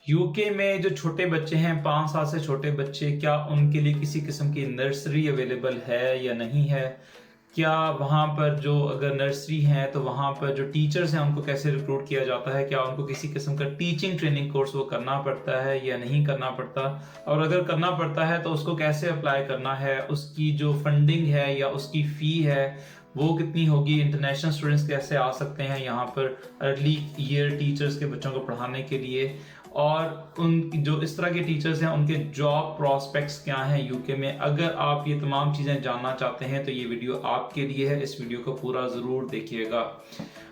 UK में जो छोटे बच्चे हैं, 5 साल से छोटे बच्चे, क्या उनके लिए किसी किस्म की नर्सरी अवेलेबल है या नहीं है? क्या वहाँ पर जो अगर नर्सरी है तो वहाँ पर जो टीचर्स हैं उनको कैसे रिक्रूट किया जाता है? क्या उनको किसी किस्म का टीचिंग ट्रेनिंग कोर्स वो करना पड़ता है या नहीं करना पड़ता? और अगर करना पड़ता है तो उसको कैसे अप्लाई करना है? उसकी जो फंडिंग है या उसकी फ़ी है वो कितनी होगी? इंटरनेशनल स्टूडेंट्स कैसे आ सकते हैं यहाँ पर अर्ली ईयर टीचर्स के बच्चों को पढ़ाने के लिए? और उन जो इस तरह के टीचर्स हैं उनके जॉब प्रॉस्पेक्ट्स क्या हैं यूके में? अगर आप ये तमाम चीज़ें जानना चाहते हैं तो ये वीडियो आपके लिए है। इस वीडियो को पूरा ज़रूर देखिएगा।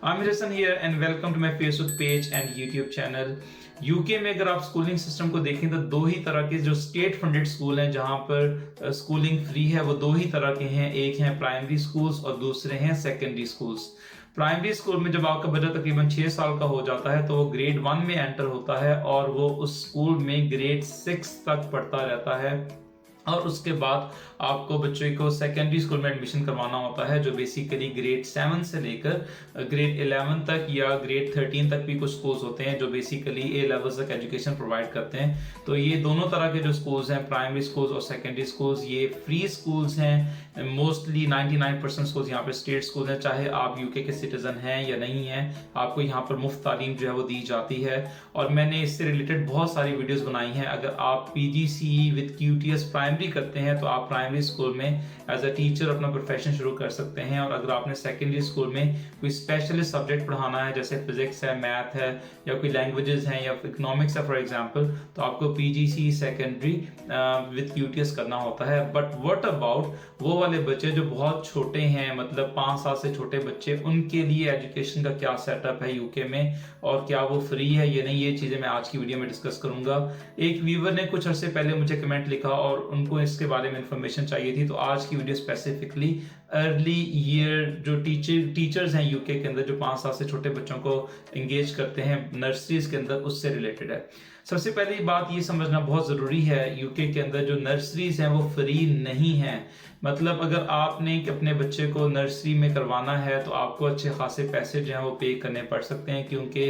Aamir Hasan here and welcome to my Facebook page and YouTube channel. UK में अगर आप स्कूलिंग सिस्टम को देखें तो दो ही तरह के जो स्टेट फंडेड स्कूल हैं जहां पर स्कूलिंग फ्री है वो दो ही तरह के हैं। एक हैं प्राइमरी स्कूल्स और दूसरे हैं सेकेंडरी स्कूल्स। प्राइमरी स्कूल में जब आपका बच्चा तकरीबन 6 साल का हो जाता है तो वो ग्रेड 1 में एंटर होता है और वो उस स्कूल में ग्रेड 6 तक पढ़ता रहता है। और उसके बाद आपको बच्चे को सेकेंडरी स्कूल में एडमिशन करवाना होता है जो बेसिकली ग्रेड 7 से लेकर ग्रेड 11 तक या ग्रेड 13 तक भी कुछ स्कूल्स होते हैं जो बेसिकली ए लेवल्स तक एजुकेशन प्रोवाइड करते हैं। तो ये दोनों तरह के जो स्कूल्स हैं, प्राइमरी स्कूल्स और सेकेंडरी स्कूल्स, ये फ्री स्कूल्स हैं। मोस्टली 99% स्कूल्स यहाँ पे स्टेट स्कूल हैं। चाहे आप यूके के सिटीजन हैं या नहीं हैं, आपको यहाँ पर मुफ्त तालीम जो है वो दी जाती है। और मैंने इससे रिलेटेड बहुत सारी वीडियोस बनाई हैं। अगर आप PGCE विद QTS प्राइमरी करते हैं तो आप प्राइमरी स्कूल में एज अ टीचर अपना प्रोफेशन शुरू कर सकते हैं। और अगर आपने सेकेंडरी स्कूल में कोई स्पेशलिस्ट सब्जेक्ट पढ़ाना है जैसे फिजिक्स है, मैथ है या कोई लैंग्वेजेस हैं या इकोनॉमिक्स है फॉर एग्जांपल, तो आपको PGCE सेकेंडरी विद QTS करना होता है। बट व्हाट अबाउट वो वाले बच्चे जो बहुत छोटे हैं, मतलब 5 साल से छोटे बच्चे, उनके लिए एजुकेशन का क्या सेटअप है यूके में और क्या वो फ्री है या नहीं? ये चीज़ें मैं आज की वीडियो में डिस्कस करूंगा। एक व्यूवर ने कुछ अर्से पहले मुझे कमेंट लिखा और उनको इसके बारे में इंफॉर्मेशन चाहिए थी, तो आज की वीडियो स्पेसिफिकली अर्ली ईयर जो टीचर्स हैं यूके के अंदर जो 5 साल से छोटे बच्चों को एंगेज करते हैं नर्सरीज के अंदर, उससे रिलेटेड है। सबसे पहली बात ये समझना बहुत ज़रूरी है, यूके के अंदर जो नर्सरीज हैं वो फ्री नहीं हैं। मतलब अगर आपने अपने बच्चे को नर्सरी में करवाना है तो आपको अच्छे खासे पैसे जो हैं वो पे करने पड़ सकते हैं, क्योंकि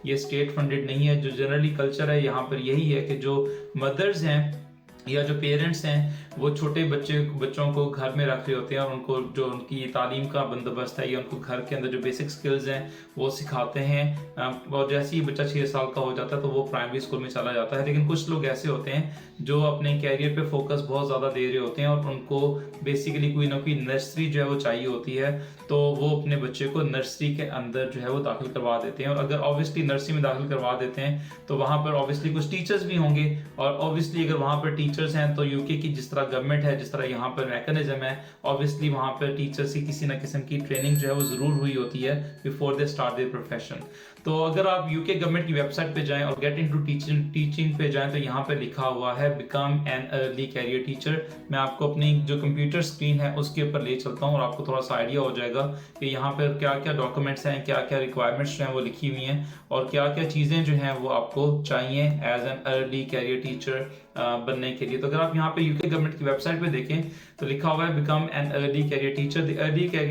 ये स्टेट फंडेड नहीं है। जो जनरली कल्चर है यहाँ पर यही है कि जो मदर्स हैं या जो पेरेंट्स हैं वो छोटे बच्चों को घर में रख रहे होते हैं और उनको जो उनकी तालीम का बंदोबस्त है या उनको घर के अंदर जो बेसिक स्किल्स हैं वो सिखाते हैं। और जैसे ही बच्चा 6 साल का हो जाता है तो वो प्राइमरी स्कूल में चला जाता है। लेकिन कुछ लोग ऐसे होते हैं जो अपने कैरियर पे फोकस बहुत ज़्यादा दे रहे होते हैं और उनको बेसिकली कोई ना कोई नर्सरी जो है वो चाहिए होती है, तो वो अपने बच्चे को नर्सरी के अंदर जो है वो दाखिल करवा देते हैं। और अगर ऑब्वियसली नर्सरी में दाखिल करवा देते हैं तो वहाँ पर ऑब्वियसली कुछ टीचर्स भी होंगे और ऑब्वियसली अगर वहाँ पर टीचर्स हैं तो यूके की जिस तरह गवर्नमेंट है, जिस तरह यहाँ पर मैकेनिज्म है, ऑब्वियसली वहाँ पर टीचर्स की किसी ना किस्म की ट्रेनिंग जो है वो ज़रूर हुई होती है before they start their profession. तो अगर आप यूके गवर्नमेंट की वेबसाइट पे जाएं और गेट इनटू टीचिंग पे जाएं तो यहाँ पे लिखा हुआ है become an early career teacher. मैं आपको अपनी जो कंप्यूटर स्क्रीन है उसके ऊपर ले चलता हूँ और आपको थोड़ा सा आइडिया हो जाएगा कि यहाँ पर क्या क्या डॉक्यूमेंट्स हैं, क्या क्या रिक्वायरमेंट्स जो हैं वो लिखी हुई हैं और क्या क्या चीज़ें जो हैं वो आपको चाहिए as an early career teacher बनने के लिए। तो अगर आप यहाँ पे यूके गवर्नमेंट की वेबसाइट पे देखें तो लिखा हुआ है become an early career teacher. The early career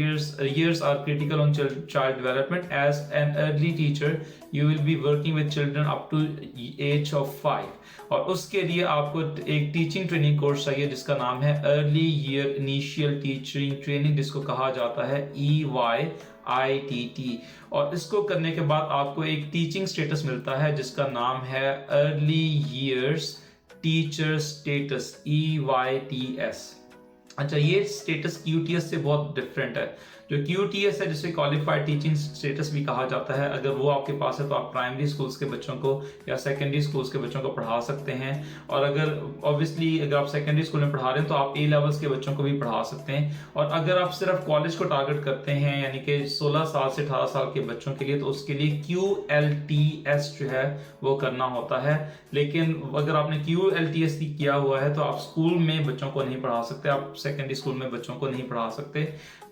years are critical on child development. As an early teacher you will be working with children up to age of 5 और उसके लिए आपको एक टीचिंग ट्रेनिंग कोर्स चाहिए जिसका नाम है early year initial teaching training, जिसको कहा जाता है EYITT। और इसको करने के बाद आपको एक टीचिंग स्टेटस मिलता है जिसका नाम है early years teacher status, EYTS। अच्छा, ये स्टेटस QTS से बहुत डिफरेंट है। जो QTS है जिसे क्वालिफाइड टीचिंग स्टेटस भी कहा जाता है, अगर वो आपके पास है तो आप प्राइमरी स्कूल्स के बच्चों को या सेकेंडरी स्कूल्स के बच्चों को पढ़ा सकते हैं। और अगर ऑब्वियसली अगर आप सेकेंडरी स्कूल में पढ़ा रहे हैं तो आप A लेवल्स के बच्चों को भी पढ़ा सकते हैं। और अगर आप सिर्फ कॉलेज को टारगेट करते हैं यानी कि 16 साल से 18 साल के बच्चों के लिए, तो उसके लिए QLTS जो है वो करना होता है। लेकिन अगर आपने QLTS किया हुआ है तो आप स्कूल में बच्चों को नहीं पढ़ा सकते, आप सेकेंडरी स्कूल में बच्चों को नहीं पढ़ा सकते।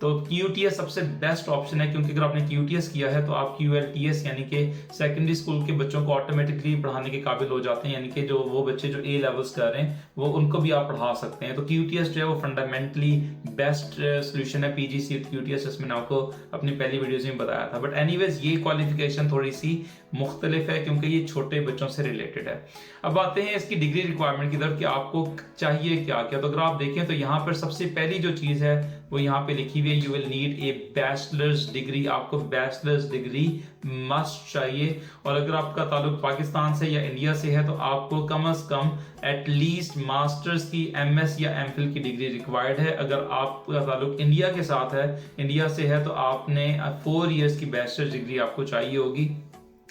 तो QTS सबसे बेस्ट ऑप्शन है, क्योंकि अगर आपने QTS किया है तो आप QLTS यानी कि सेकेंडरी स्कूल के बच्चों को ऑटोमेटिकली पढ़ाने के काबिल हो जाते हैं, यानी कि जो वो बच्चे जो A लेवल्स कर रहे हैं वो उनको भी आप पढ़ा सकते हैं। तो QTS जो है वो फंडामेंटली बेस्ट सोल्यूशन है PGCE QTS, जिसमें मैंने आपको अपनी पहली वीडियोस में बताया था। बट एनीवेज ये क्वालिफिकेशन थोड़ी सी मुख्तलिफ है क्योंकि ये छोटे बच्चों से रिलेटेड है। अब आते हैं इसकी डिग्री रिक्वायरमेंट की तरफ कि आपको चाहिए क्या क्या। तो अगर आप देखें तो यहाँ पर सबसे पहली जो चीज़ है वो यहाँ पे लिखी हुई है, you will need a bachelors degree. आपको बैचलर्स डिग्री मस्ट चाहिए, और अगर आपका ताल्लुक पाकिस्तान से या इंडिया से है तो आपको कम से कम एटलीस्ट मास्टर्स की MS या MPhil की डिग्री रिक्वायर्ड है। अगर आपका ताल्लुक इंडिया के साथ है, इंडिया से है, तो आपने 4 इयर्स की बैचलर्स डिग्री आपको चाहिए होगी।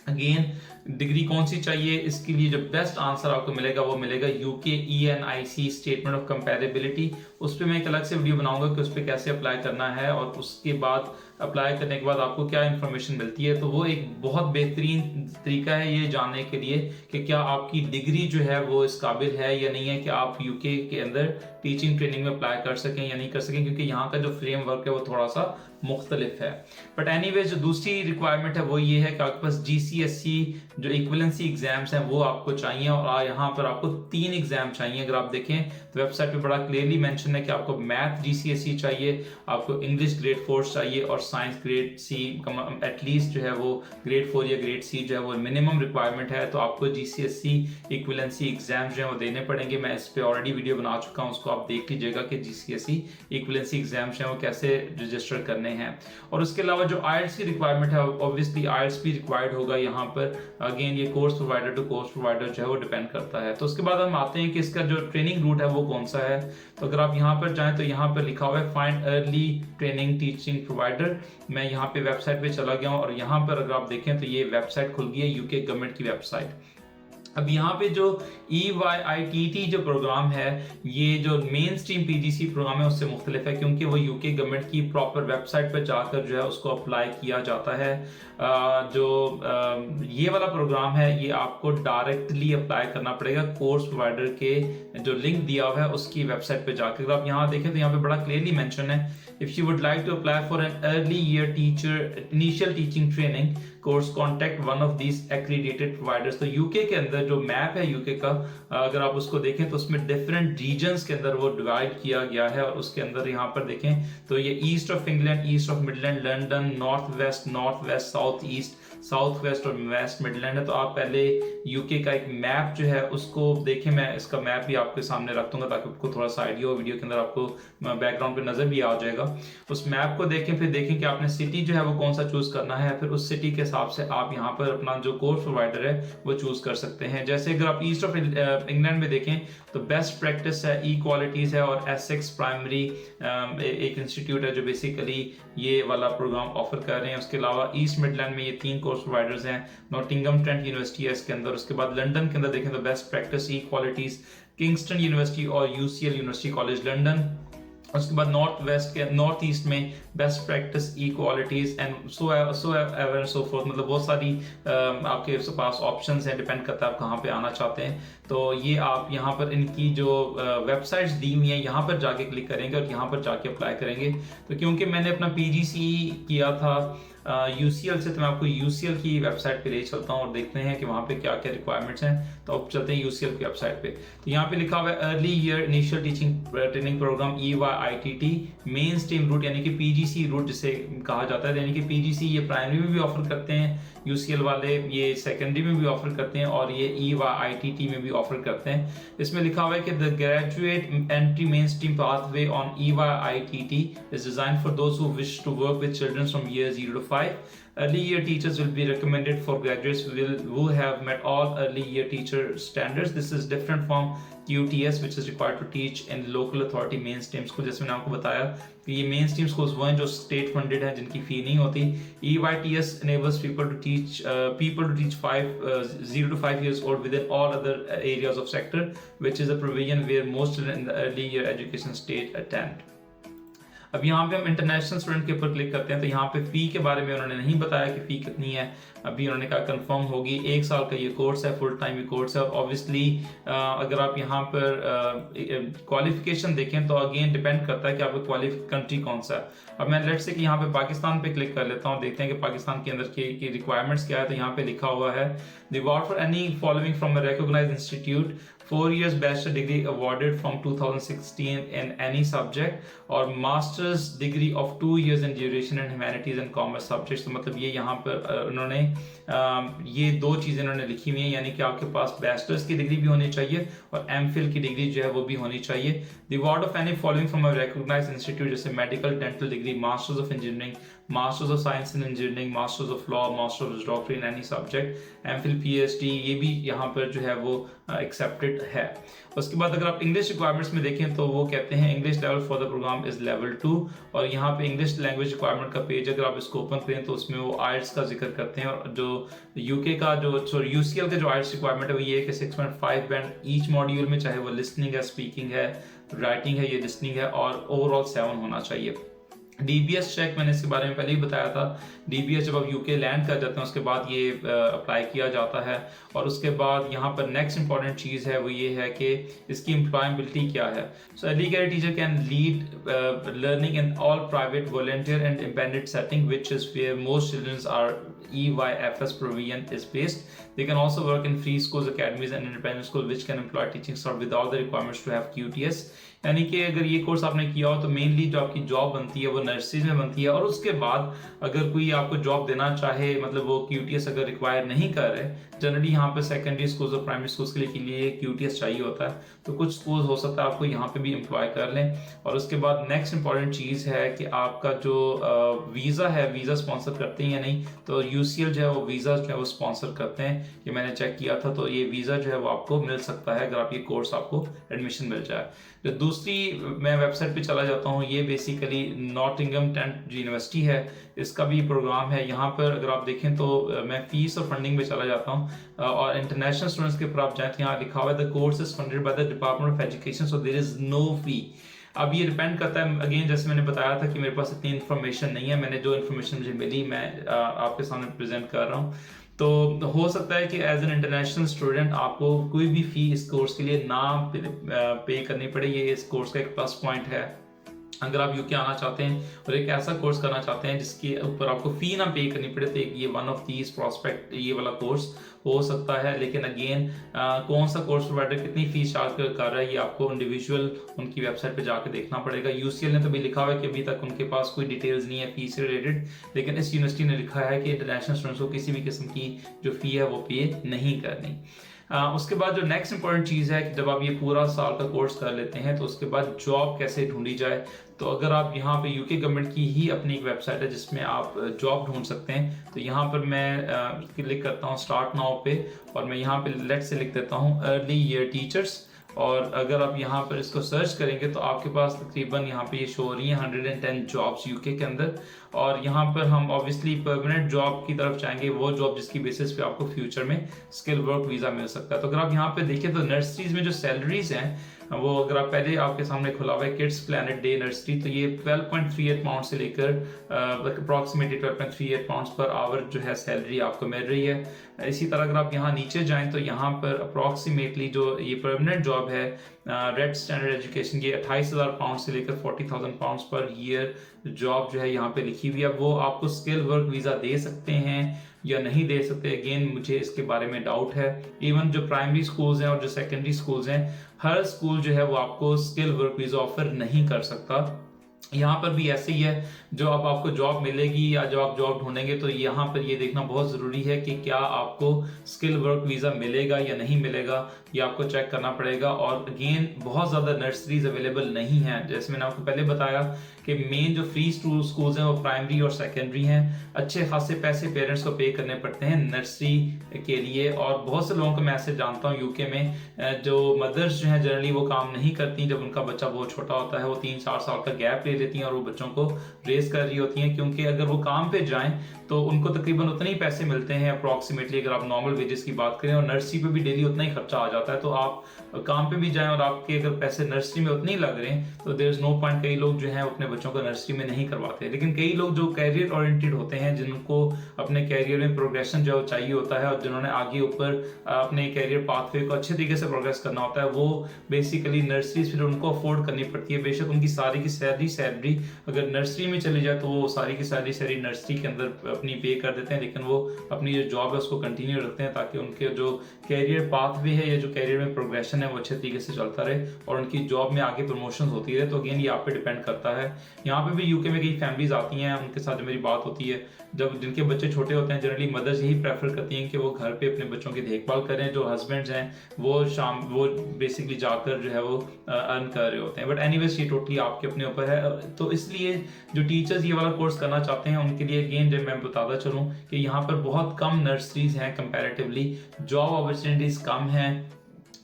अगेन डिग्री कौन सी चाहिए, इसके लिए जो बेस्ट आंसर आपको मिलेगा वो मिलेगा UK ENIC स्टेटमेंट ऑफ कंपैरेबिलिटी। उस पर मैं एक अलग से वीडियो बनाऊंगा कि उस पर कैसे अप्लाई करना है, और उसके बाद अप्लाई करने के बाद आपको क्या इन्फॉर्मेशन मिलती है। तो वो एक बहुत बेहतरीन तरीका है ये जानने के लिए कि क्या आपकी डिग्री जो है वो इस काबिल है या नहीं है कि आप UK के अंदर टीचिंग ट्रेनिंग में अप्लाई कर सकें या नहीं कर सकें, क्योंकि यहाँ का जो फ्रेमवर्क है वो थोड़ा सा मुख्तलिफ है। बट एनीवेज जो दूसरी रिक्वायरमेंट है वो ये है कि आपके पास GCSE जो इक्विवेलेंसी एग्जाम्स हैं वो आपको चाहिए, और यहाँ पर आपको 3 एग्जाम चाहिए। अगर आप देखें तो वेबसाइट पे बड़ा क्लियरली मेंशन है कि आपको मैथ GCSE चाहिए, आपको इंग्लिश ग्रेड 4 चाहिए, और साइंस ग्रेड C एटलीस्ट जो है वो ग्रेड 4 या ग्रेड C जो है वो मिनिमम रिक्वायरमेंट है। तो आपको GCSE इक्विवेलेंसी एग्जाम जो है वो देने पड़ेंगे। मैं इस पर ऑलरेडी वीडियो बना चुका हूँ, उसको आप देख लीजिएगा कि GCSE इक्विवेलेंसी एग्जाम जो है वो कैसे रजिस्टर करने हैं। और उसके अलावा जो IELTS की रिक्वायरमेंट है, ऑब्वियसली IELTS भी रिक्वायर्ड होगा यहाँ पर। अगेन ये course provider to course provider जो है वो डिपेंड करता है। तो उसके बाद हम आते हैं कि इसका जो ट्रेनिंग रूट है वो कौन सा है। तो अगर आप यहाँ पर जाएं तो यहाँ पर लिखा हुआ है find early training teaching provider. मैं यहाँ पे वेबसाइट पे चला गया हूँ, और यहाँ पर अगर आप देखें तो ये वेबसाइट खुल गई है, UK गवर्नमेंट की वेबसाइट। अब यहाँ पे जो EYITT जो प्रोग्राम है, ये जो मेन स्ट्रीम PGC प्रोग्राम है उससे मुख्तलिफ है, क्योंकि वो UK गवर्नमेंट की प्रॉपर वेबसाइट पर जाकर जो है उसको अप्लाई किया जाता है। ये वाला प्रोग्राम है ये आपको डायरेक्टली अप्लाई करना पड़ेगा कोर्स प्रोवाइडर के जो लिंक दिया हुआ है उसकी वेबसाइट पे जाकर। अगर आप यहाँ देखें तो यहाँ पे बड़ा क्लियरली मेंशन है, if you would like to apply for an early year teacher initial teaching training course contact one of these accredited providers. तो UK के अंदर जो मैप है UK का, अगर आप उसको देखें तो उसमें डिफरेंट रीजन्स के अंदर वो डिवाइड किया गया है, और उसके अंदर यहाँ पर देखें तो ये east of England, east of Midland, London, north west, south east, south west और वेस्ट मिडलैंड है। तो आप पहले UK का एक मैप जो है उसको देखें। मैं इसका मैप भी आपके सामने रख दूंगा ताकि आपको थोड़ा सा आइडिया हो, वीडियो के अंदर आपको बैकग्राउंड पे नजर भी आ जाएगा। उस मैप को देखें, फिर देखें कि आपने सिटी जो है वो कौन सा चूज करना है, फिर उस सिटी के हिसाब से आप यहाँ पर अपना जो कोर्स प्रोवाइडर है वो चूज कर सकते हैं। जैसे अगर आप ईस्ट ऑफ इंग्लैंड में देखें तो बेस्ट प्रैक्टिस है, इक्वालिटीज है, और एसेक्स प्राइमरी एक इंस्टीट्यूट है जो बेसिकली ये वाला प्रोग्राम ऑफर कर रहे हैं। उसके अलावा ईस्ट मिडलैंड में ये 3 कोर्स प्रोवाइडर्स हैं, नॉटिंघम ट्रेंट यूनिवर्सिटी है इसके अंदर। उसके बाद लंदन के अंदर देखें तो best practice, equalities, Kingston university और UCL यूनिवर्सिटी कॉलेज लंदन। उसके बाद नॉर्थ ईस्ट में best practice, equalities and so ever so fourth. मतलब बहुत सारी आपके पास ऑप्शंस हैं, डिपेंड करता है आप कहाँ पे आना चाहते हैं। तो ये आप यहाँ पर इनकी जो वेबसाइट्स दी हुई हैं यहाँ पर जाके क्लिक करेंगे और यहाँ पर जाके अप्लाई करेंगे। तो क्योंकि मैंने अपना PGC किया था UCL से, तो मैं आपको UCL की वेबसाइट पे ले चलता हूँ और देखते हैं कि वहाँ पे क्या क्या रिक्वायरमेंट्स हैं। तो अब चलते हैं UCL की वेबसाइट पे। तो यहाँ पे लिखा हुआ है early year initial teaching training programme EYITT main stream route, यानी कि PGC रूट जिसे कहा जाता है। यानी कि PGC ये प्राइमरी में भी ऑफर करते हैं, UCL वाले ये सेकेंडरी में भी ऑफर करते हैं, और ये EYITT में भी ऑफर करते हैं। इसमें लिखा हुआ है कि the graduate entry main stream pathway on EYITT is designed for those who wish to work with children from year 0 to 5. Early year teachers will be recommended for graduates who have met all early year teacher standards. This is different from QTS which is required to teach in local authority mainstream school. जैसे मैंने आपको बताया कि ये mainstream schools वो हैं जो state funded हैं, जिनकी फी नहीं होती। EYTS enables people to teach 0 to 5 years old within all other areas of sector, which is a provision where most children in the early year education stage attend. अब यहाँ पे हम इंटरनेशनल स्टूडेंट के ऊपर क्लिक करते हैं। तो यहाँ पे फ़ी के बारे में उन्होंने नहीं बताया कि फ़ी कितनी है, अभी उन्होंने कहा कंफर्म होगी। 1 साल का ये कोर्स है, फुल टाइम ये कोर्स है। और ऑब्वियसली अगर आप यहाँ पर क्वालिफिकेशन देखें तो अगेन डिपेंड करता है कि आपका क्वालिफाइड कंट्री कौन सा है। अब मैं लेट्स से कि यहाँ पे पाकिस्तान पे क्लिक कर लेता हूँ, देखते हैं कि पाकिस्तान के अंदर की रिक्वायरमेंट्स क्या है। तो यहाँ पे लिखा हुआ है the award for any following from a recognised institute, 4 years bachelor degree awarded from 2016 in any subject, or master masters degree of 2 years in duration in humanities and commerce subjects. तो मतलब ये यहाँ पर उन्होंने ये दो चीज़ें उन्होंने लिखी हुई हैं, यानी कि आपके पास बैचलर्स की डिग्री भी होनी चाहिए और एमफिल की डिग्री जो है वो भी होनी चाहिए। The award of any following from a recognised institute, जैसे medical dental degree, masters of engineering, masters of science in engineering, masters of law, masters of डॉक्टरी in any subject, MPhil, PhD, ये भी यहाँ पर जो है वो एक्सेप्टेड है। उसके बाद अगर आप इंग्लिश रिक्वायरमेंट्स में देखें तो वो कहते हैं English level for the programme is level 2, और यहाँ पे इंग्लिश लैंग्वेज रिक्वायरमेंट का पेज अगर आप इसको ओपन करें तो उसमें वो आइल्स का जिक्र करते हैं, और जो यूके का जो सॉरी यूसीएल का जो आइल्स रिक्वायरमेंट है वो ये है कि 6.5 बैंड ईच मॉड्यूल में, चाहे वो लिसनिंग है, स्पीकिंग है, राइटिंग है, ये लिसनिंग है, और ओवरऑल 7 होना चाहिए। डीबीएस चेक मैंने इसके बारे में पहले ही बताया था। डीबीएस जब आप यूके लैंड कर जाते हैं उसके बाद ये अप्लाई किया जाता है, और उसके बाद यहाँ पर नेक्स्ट इंपॉर्टेंट चीज़ है वो ये है कि इसकी एम्प्लॉयबिलिटी क्या है। So early career teacher can lead learning in all private, voluntary and independent setting which is where most childrens are EYFS provision is based. They can also work in free schools, academies and independent schools which can employ teaching staff without the requirements to have QTS. यानी कि अगर ये course आपने किया हो तो mainly जो आपकी जॉब बनती है वो नर्सरीज में बनती है, और उसके बाद अगर कोई आपको जॉब देना चाहे, मतलब वो QTS अगर रिक्वायर नहीं कर रहे, जनरली यहाँ पे सेकेंडरी स्कूल्स और प्राइमरी स्कूल्स के लिए QTS चाहिए होता है, तो कुछ स्कूल्स हो सकता है आपको यहाँ पे भी एम्प्लॉय कर लें। और उसके बाद नेक्स्ट इंपॉर्टेंट चीज़ है कि आपका जो वीज़ा है, वीज़ा स्पॉन्सर करते हैं या नहीं, तो UCL जो है वो वीज़ा जो है वो स्पॉन्सर करते हैं, ये मैंने चेक किया था, तो ये वीज़ा जो है वो आपको मिल सकता है अगर आप ये कोर्स आपको एडमिशन मिल जाए। जो दूसरी मैं वेबसाइट पे चला जाता हूँ, ये बेसिकली नॉटिंघम ट्रेंट यूनिवर्सिटी है, इसका भी प्रोग्राम है। यहाँ पर अगर आप देखें तो मैं फीस और फंडिंग में चला जाता हूँ, और इंटरनेशनल स्टूडेंट्स के ऊपर आप जाए तो यहाँ लिखा हुआ है the course is funded by the department of education, so there is no fee. अब ये डिपेंड करता है, अगेन जैसे मैंने बताया था कि मेरे पास इतनी इन्फॉर्मेशन नहीं है, मैंने जो इन्फॉर्मेशन मुझे मिली मैं आपके सामने प्रेजेंट कर रहा हूँ। तो हो सकता है कि एज एन इंटरनेशनल स्टूडेंट आपको कोई भी फी इस कोर्स के लिए ना पे करनी पड़े, ये इस कोर्स का एक प्लस पॉइंट है। अगर आप यूके आना चाहते हैं और एक ऐसा कोर्स करना चाहते हैं जिसके ऊपर आपको फी ना पे करनी पड़े, तो ये वन ऑफ दीज प्रोस्पेक्ट ये वाला कोर्स हो सकता है। लेकिन अगेन कौन सा कोर्स प्रोवाइडर कितनी फीस चार्ज कर रहा है ये आपको इंडिविजुअल उनकी वेबसाइट पे जाके देखना पड़ेगा। यूसीएल ने तो भी लिखा हुआ है कि अभी तक उनके पास कोई डिटेल्स नहीं है फीस से रिलेटेड, लेकिन इस यूनिवर्सिटी ने लिखा है कि इंटरनेशनल स्टूडेंट्स को किसी भी किस्म की जो फी है वो पे नहीं करनी। उसके बाद जो नेक्स्ट इंपॉर्टेंट चीज़ है कि जब आप ये पूरा साल का कोर्स कर लेते हैं तो उसके बाद जॉब कैसे ढूंढी जाए। तो अगर आप यहाँ पे यूके गवर्नमेंट की ही अपनी एक वेबसाइट है जिसमें आप जॉब ढूंढ सकते हैं, तो यहाँ पर मैं क्लिक करता हूँ स्टार्ट नाउ पे, और मैं यहाँ पे लेट से लिख देता हूँ अर्ली ईयर टीचर्स, और अगर आप यहाँ पर इसको सर्च करेंगे तो आपके पास तकरीबन यहाँ पे ये शो हो रही है 110 जॉब्स यूके के अंदर। और यहाँ पर हम ऑब्वियसली परमानेंट जॉब की तरफ चाहेंगे, वो जॉब जिसकी बेसिस पे आपको फ्यूचर में स्किल वर्क वीज़ा मिल सकता है। तो अगर आप यहाँ पे देखें तो नर्सरीज में जो सैलरीज हैं वो अगर आप पहले आपके सामने खुला हुआ है किड्स प्लैनेट डे नर्सरी, तो ये 12.38 पाउंड से लेकर अप्रॉक्सीमेटली 12.38 पाउंड पर आवर जो है सैलरी आपको मिल रही है। इसी तरह अगर आप यहाँ नीचे जाएं तो यहाँ पर अप्रॉक्सीमेटली जो ये परमानेंट जॉब है रेड स्टैंडर्ड एजुकेशन की 28,000 पाउंड से लेकर 40,000 पाउंड पर ईयर जॉब जो है यहाँ पे लिखी हुई है। वो आपको स्किल वर्क वीज़ा दे सकते हैं या नहीं दे सकते, अगेन मुझे इसके बारे में डाउट है। इवन जो प्राइमरी स्कूल्स हैं और जो सेकेंडरी स्कूल्स हैं, हर स्कूल जो है वो आपको स्किल वर्क वीज़ा ऑफर नहीं कर सकता। यहाँ पर भी ऐसे ही है, जो अब आपको जॉब मिलेगी या जब आप जॉब ढूंढेंगे तो यहाँ पर ये देखना बहुत ज़रूरी है कि क्या आपको स्किल वर्क वीज़ा मिलेगा या नहीं मिलेगा, ये आपको चेक करना पड़ेगा। और अगेन बहुत ज़्यादा नर्सरीज अवेलेबल नहीं हैं, जैसे मैंने आपको पहले बताया कि मेन जो फ्री स्कूल्स हैं वो प्राइमरी और सेकेंडरी हैं। अच्छे खासे पैसे पेरेंट्स को पे करने पड़ते हैं नर्सरी के लिए, और बहुत से लोगों को मैं ऐसे जानता हूँ यूके में जो मदर्स जो हैं जनरली वो काम नहीं करती जब उनका बच्चा बहुत छोटा होता है, वो 3-4 साल का गैप ले लेती हैं और वो बच्चों को रेस कर रही होती हैं, क्योंकि अगर वो काम पे जाएं तो उनको तकरीबन उतने ही पैसे मिलते हैं अप्रॉक्सीमेटली अगर आप नॉर्मल वेजेस की बात करें, और नर्सरी पे भी डेली उतना ही खर्चा आ जाता है। तो आप काम पे भी जाएं और आपके अगर पैसे नर्सरी में उतने ही लग रहे हैं तो देयर इज नो पॉइंट। कई लोग जो हैं अपने बच्चों को नर्सरी में नहीं करवाते, लेकिन कई लोग जो कैरियर ओरिएंटेड होते हैं, जिनको अपने कैरियर में प्रोग्रेशन जो चाहिए होता है और जिन्होंने आगे ऊपर अपने कैरियर पाथवे को अच्छे तरीके से प्रोग्रेस करना होता है, वो बेसिकली नर्सरीज फिर उनको अफोर्ड करनी पड़ती है। बेशक उनकी सारी की सैलरी अगर नर्सरी में चली जाए तो वो सारी की सारी नर्सरी के अंदर अपनी पे कर देते हैं, लेकिन वो अपनी जो जॉब है उसको कंटिन्यू रखते हैं ताकि उनके जो कैरियर पाथवे है या जो कैरियर में प्रोग्रेशन है वो अच्छे तरीके से चलता रहे और उनकी जॉब में आगे प्रमोशन होती रहे। तो अगेन ये आप पे डिपेंड करता है। यहाँ पे भी यूके में कई फैमिलीज आती हैं, उनके साथ जो मेरी बात होती है, जब जिनके बच्चे छोटे होते हैं, जनरली मदर्स यही प्रेफर करती हैं कि वो घर पे अपने बच्चों की देखभाल करें, जो हस्बैंड्स हैं वो बेसिकली जाकर जो है वो अर्न कर रहे होते हैं। बट एनीवेज ये टोटली आपके अपने ऊपर है। तो इसलिए जो टीचर्स ये वाला कोर्स करना चाहते हैं उनके लिए अगेन जब मैं बताता चलूँ कि यहाँ पर बहुत कम नर्सरीज हैं कंपैरेटिवली, जॉब अपॉर्चुनिटीज कम हैं,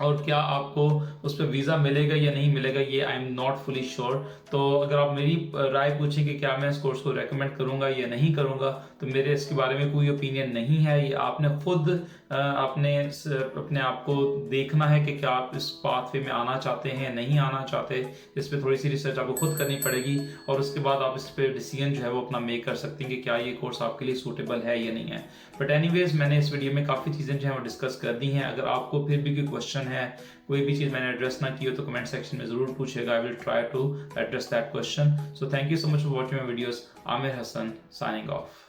और क्या आपको उस पर वीज़ा मिलेगा या नहीं मिलेगा ये I am not fully sure. तो अगर आप मेरी राय पूछें कि क्या मैं इस कोर्स को रेकमेंड करूंगा या नहीं करूंगा, तो मेरे इसके बारे में कोई ओपिनियन नहीं है। ये आपने खुद अपने आप को देखना है कि क्या आप इस पाथवे में आना चाहते हैं नहीं आना चाहते। इस पर थोड़ी सी रिसर्च आपको खुद करनी पड़ेगी और उसके बाद आप इस पर डिसीजन जो है वो अपना मेक कर सकते हैं कि क्या ये कोर्स आपके लिए सूटेबल है या नहीं है। बट एनीवेज मैंने इस वीडियो में काफ़ी चीज़ें जो है वो डिस्कस कर दी हैं। अगर आपको फिर भी कोई क्वेश्चन है, कोई भी चीज़ मैंने एड्रेस ना की हो, तो कमेंट सेक्शन में ज़रूर पूछेगा। I will try to address that question. So thank you so much for watching my videos. Aamir Hasan signing of.